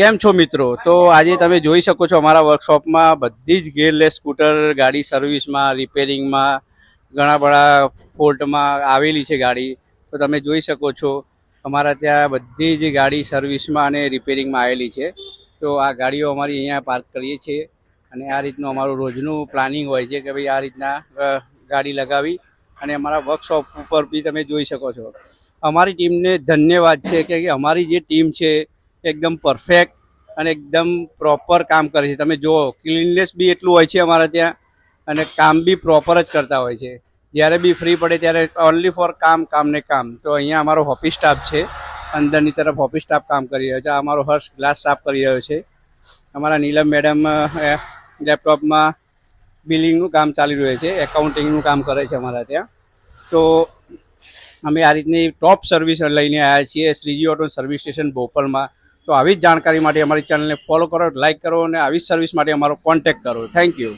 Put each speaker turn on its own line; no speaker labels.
કેમ છો મિત્રો? તો આજે તમે જોઈ શકો છો અમારા વર્કશોપમાં બધી જ ગિયરલેસ સ્કૂટર ગાડી સર્વિસમાં, રિપેરિંગમાં, ઘણા બધા ફોલ્ટમાં આવેલી છે ગાડી. તો તમે જોઈ શકો છો અમારા ત્યાં બધી જ ગાડી સર્વિસમાં અને રિપેરિંગમાં આવેલી છે. તો આ ગાડીઓ અમારી અહીંયા પાર્ક કરીએ છીએ અને આ રીતનું અમારું રોજનું પ્લાનિંગ હોય છે કે ભાઈ આ રીતના ગાડી લગાવી અને અમારા વર્કશોપ ઉપર બી તમે જોઈ શકો છો. અમારી ટીમને ધન્યવાદ છે કે અમારી જે ટીમ છે એકદમ પરફેક્ટ અને એકદમ પ્રોપર કામ કરે છે. તમે જુઓ ક્લીનનેસ બી એટલું હોય છે અમારા ત્યાં અને કામ બી પ્રોપર જ કરતા હોય છે. જ્યારે બી ફ્રી પડે ત્યારે ઓનલી ફોર કામ ને કામ. તો અહીંયા અમારો ઓફિસ સ્ટાફ છે, અંદરની તરફ ઓફિસ સ્ટાફ કામ કરી રહ્યો છે. અમારો હર્ષ ગ્લાસ સાફ કરી રહ્યો છે. અમારા નીલમ મેડમ લેપટોપમાં બિલિંગનું કામ ચાલી રહ્યું છે, એકાઉન્ટિંગનું કામ કરે છે અમારા ત્યાં. તો અમે આ રીતની ટોપ સર્વિસ લઈને આવ્યા છીએ શ્રીજી ઓટો સર્વિસ સ્ટેશન બોપલમાં. તો આવી જ જાણકારી માટે અમારી ચેનલને ફોલો કરો, લાઇક કરો અને આવી જ સર્વિસ માટે અમારો કોન્ટેક્ટ કરો. Thank you.